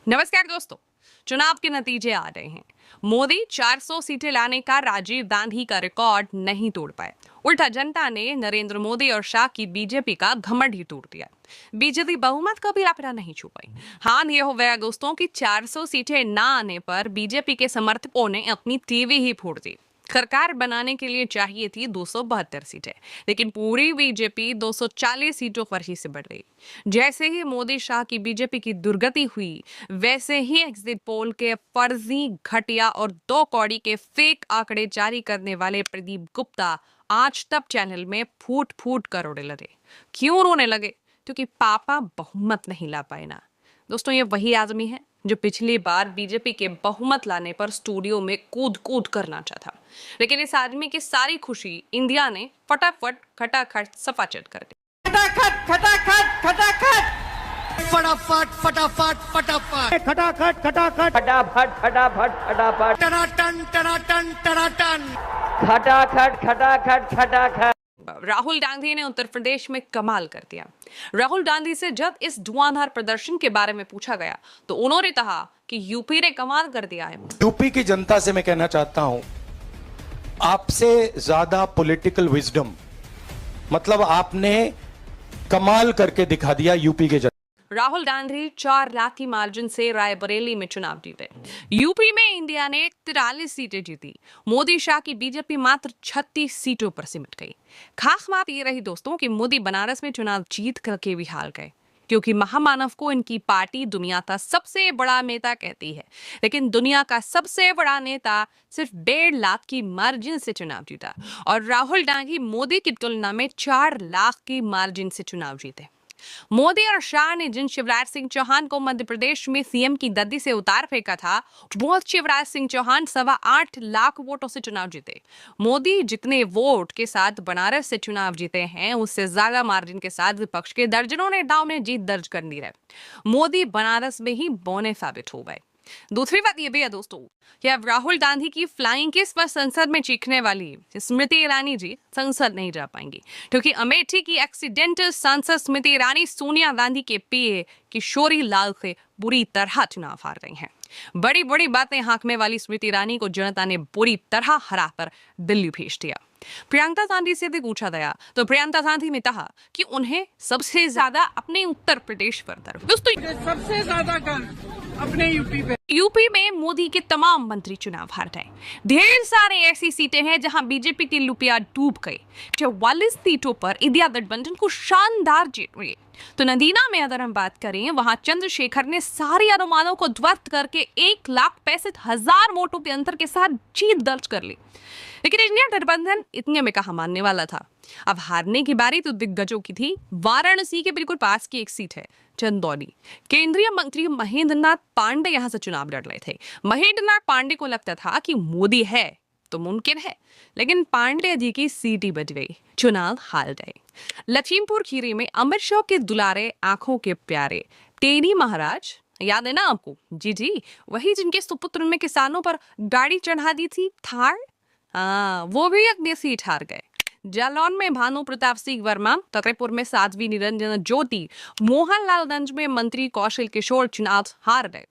नमस्कार दोस्तों। चुनाव के नतीजे आ रहे हैं। मोदी 400 सीटें लाने का राजीव गांधी का रिकॉर्ड नहीं तोड़ पाए। उल्टा जनता ने नरेंद्र मोदी और शाह की बीजेपी का घमंड ही तोड़ दिया। बीजेपी बहुमत का भी लापता नहीं छू पाई। हाल ये हो गया दोस्तों कि 400 सीटें ना आने पर बीजेपी के समर्थकों ने अपनी टीवी ही फोड़ दी। सरकार बनाने के लिए चाहिए थी 272 सीटें, लेकिन पूरी बीजेपी 240 सीटों पर ही से बढ़ गई। जैसे ही मोदी शाह की बीजेपी की दुर्गति हुई, वैसे ही एग्जिट पोल के फर्जी, घटिया और दो कौड़ी के फेक आंकड़े जारी करने वाले प्रदीप गुप्ता आज तक चैनल में फूट फूट कर रोने लगे। क्यों रोने लगे? क्योंकि पापा बहुमत नहीं ला पाए ना। दोस्तों, ये वही आदमी है जो पिछली बार बीजेपी के बहुमत लाने पर स्टूडियो में कूद कूद कर नाचा था, लेकिन इस आदमी की सारी खुशी इंडिया ने फटाफट खटाखट सफाचट कर दी। खटाखट खटाखट खटाखट फटाफट फटाफट फटाफट खटाखट खटाखट फटाफट फटाफट फटाफट टनाटन टनाटन टनाटन खटाखट खटाखट खटाखट। राहुल गांधी ने उत्तर प्रदेश में कमाल कर दिया। राहुल गांधी से जब इस धुआंधार प्रदर्शन के बारे में पूछा गया तो उन्होंने कहा कि यूपी ने कमाल कर दिया है। यूपी की जनता से मैं कहना चाहता हूं, आपसे ज्यादा पॉलिटिकल विजडम, मतलब आपने कमाल करके दिखा दिया यूपी के जनता। राहुल गांधी 4 लाख की मार्जिन से रायबरेली में चुनाव जीते। यूपी में इंडिया ने 43 सीटें जीती। मोदी शाह की बीजेपी मात्र 36 सीटों पर सिमट गई। खास बात ये रही दोस्तों कि मोदी बनारस में चुनाव जीत करके भी हार गए, क्योंकि महामानव को इनकी पार्टी दुनिया का सबसे बड़ा नेता कहती है, लेकिन दुनिया का सबसे बड़ा नेता सिर्फ 1.5 लाख की मार्जिन से चुनाव जीता और राहुल गांधी मोदी की तुलना में 4 लाख की मार्जिन से चुनाव जीते। मोदी और शाह ने जिन शिवराज सिंह चौहान को मध्य प्रदेश में सीएम की गद्दी से उतार फेंका था, वो शिवराज सिंह चौहान 8.25 लाख वोटों से चुनाव जीते। मोदी जितने वोट के साथ बनारस से चुनाव जीते हैं, उससे ज्यादा मार्जिन के साथ विपक्ष के दर्जनों नेताओं ने जीत दर्ज कर ली है। मोदी बनारस में ही बौने साबित हो गए। दूसरी बात यह भी है दोस्तों कि अब राहुल गांधी की फ्लाइंग किस पर संसद में चीखने वाली स्मृति ईरानी जी संसद नहीं जा पाएंगी, क्योंकि अमेठी की एक्सीडेंटल सांसद स्मृति ईरानी सोनिया गांधी के पीए किशोरी लाल से बुरी तरह चुनाव हार गई हैं। बड़ी बड़ी बातें हांकने वाली स्मृति ईरानी को जनता ने बुरी तरह हरा कर दिल्ली भेज दिया। प्रियंका गांधी से भी पूछा गया तो प्रियंका गांधी ने कहा कि उन्हें सबसे ज्यादा अपने उत्तर प्रदेश पर गर्व। दोस्तों, सबसे ज्यादा गर्व अपने यूपी पे। यूपी में मोदी के तमाम मंत्री चुनाव हार गए। ढेर सारे ऐसी सीटें हैं जहां बीजेपी की लुटिया डूब गई। 44 सीटों पर इंडिया गठबंधन को शानदार जीत हुई। तो नदीना में अगर हम बात करें, वहां चंद्रशेखर ने सारे अनुमानों को ध्वस्त करके 1,65,000 वोटों के अंतर के साथ जीत दर्ज कर ली। लेकिन इंडिया गठबंधन इतने में कहा मानने वाला था। अब हारने की बारी तो दिग्गजों की थी। वाराणसी के बिल्कुल पास की एक सीट है चंदौली। केंद्रीय मंत्री महेंद्र नाथ पांडे यहां से चुनाव लड़ रहे थे। महेंद्र नाथ पांडे को लगता था कि मोदी है तो मुमकिन है, लेकिन पांडे जी की सीट ही बच गई, चुनाव हार गए। लखीमपुर खीरी में अमित शाह के दुलारे, आंखों के प्यारे टेनी महाराज, याद है ना आपको? जी जी, वही जिनके सुपुत्र में किसानों पर गाड़ी चढ़ा दी थी, थार। वो भी अपनी सीट हार गए। जालौन में भानु प्रताप सिंह वर्मा, तकरेपुर में साध्वी निरंजन ज्योति, मोहनलालगंज में मंत्री कौशल किशोर चुनाव हार गए।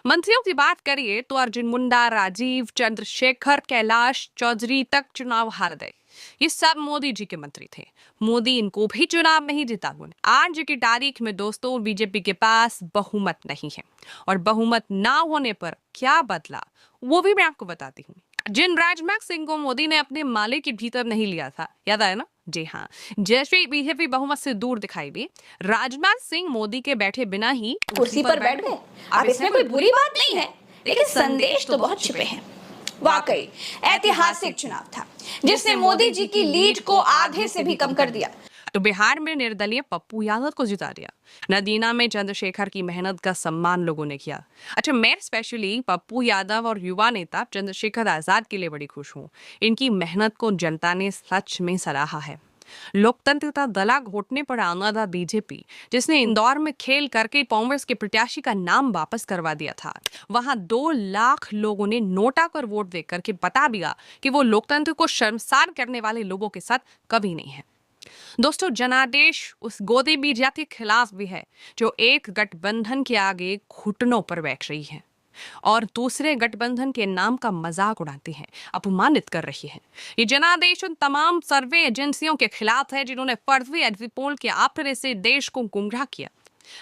मंत्रियों की बात करिए तो अर्जुन मुंडा, राजीव, चंद्रशेखर, कैलाश चौधरी तक चुनाव हार गए। ये सब मोदी जी के मंत्री थे। मोदी इनको भी चुनाव नहीं जिता। आज की तारीख में दोस्तों बीजेपी के पास बहुमत नहीं है, और बहुमत ना होने पर क्या बदला वो भी मैं आपको बताती हूँ। जिन राजनाथ सिंह को मोदी ने अपने माले के भीतर नहीं लिया था, याद आया ना? जी हाँ, जैसे बीजेपी बहुमत से दूर दिखाई दी, राजनाथ सिंह मोदी के बैठे बिना ही कुर्सी पर बैठ गए। अब इसमें कोई बुरी बात नहीं है, लेकिन संदेश तो बहुत छिपे हैं। वाकई ऐतिहासिक चुनाव था, जिसने मोदी जी की लीड को आधे से भी कम कर दिया। तो बिहार में निर्दलीय पप्पू यादव को जिता दिया। नदीना में चंद्रशेखर की मेहनत का सम्मान लोगों ने किया। अच्छा, मैं स्पेशली पप्पू यादव और युवा नेता चंद्रशेखर आजाद के लिए बड़ी खुश हूँ। इनकी मेहनत को जनता ने सच में सराहा है। लोकतंत्र का गला घोटने पर आना बीजेपी, जिसने इंदौर में खेल करके कांग्रेस के प्रत्याशी का नाम वापस करवा दिया था, वहां 2 लाख लोगों ने नोटा कर वोट देकर के बता दिया कि वो लोकतंत्र को शर्मसार करने वाले लोगों के साथ कभी नहीं है। दोस्तों, जनादेश उस गोदी मीडिया के खिलाफ भी है जो एक गठबंधन के आगे घुटनों पर बैठ रही है और दूसरे गठबंधन के नाम का मजाक उड़ाती है, अपमानित कर रही है। ये जनादेश उन तमाम सर्वे एजेंसियों के खिलाफ है जिन्होंने फर्जी एग्जिट पोल के आंकड़े से देश को गुमराह किया।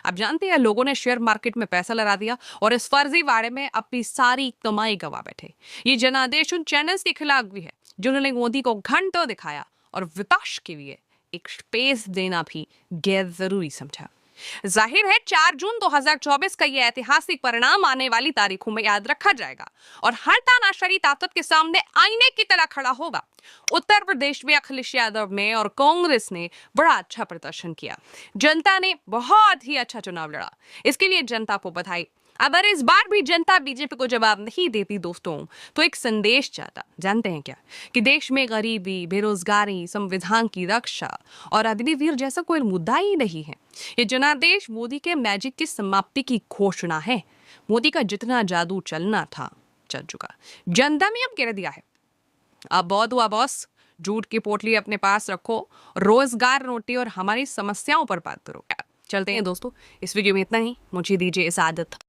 आप जानते हैं, लोगों ने शेयर मार्केट में पैसा लगा दिया और इस फर्जी वाड़े में अपनी सारी कमाई गवा बैठे। ये जनादेश उन चैनल्स के खिलाफ भी है जिन्होंने मोदी को घंटों दिखाया और विपक्ष के लिए एक स्पेस देना भी गैर जरूरी समझा। जाहिर है 4 जून 2024 का यह ऐतिहासिक परिणाम आने वाली तारीखों में याद रखा जाएगा और हर तानाशाही ताकत के सामने आईने की तरह खड़ा होगा। उत्तर प्रदेश में अखिलेश यादव ने और कांग्रेस ने बड़ा अच्छा प्रदर्शन किया। जनता ने बहुत ही अच्छा चुनाव लड़ा, इसके लिए जनता को बधाई। अगर इस बार भी जनता बीजेपी को जवाब नहीं देती दोस्तों, तो एक संदेश जाता, जानते हैं क्या, कि देश में गरीबी, बेरोजगारी, संविधान की रक्षा और अग्निवीर जैसा कोई मुद्दा ही नहीं है। ये जनादेश मोदी के मैजिक की समाप्ति की घोषणा है। मोदी का जितना जादू चलना था चल चुका, जनता ने अब कह दिया है। अब बहुत हुआ बॉस, झूठ की पोटली अपने पास रखो, रोजगार, रोटी और हमारी समस्याओं पर बात करो। चलते हैं दोस्तों, इस वीडियो में इतना ही। मुझे दीजिए इजाजत।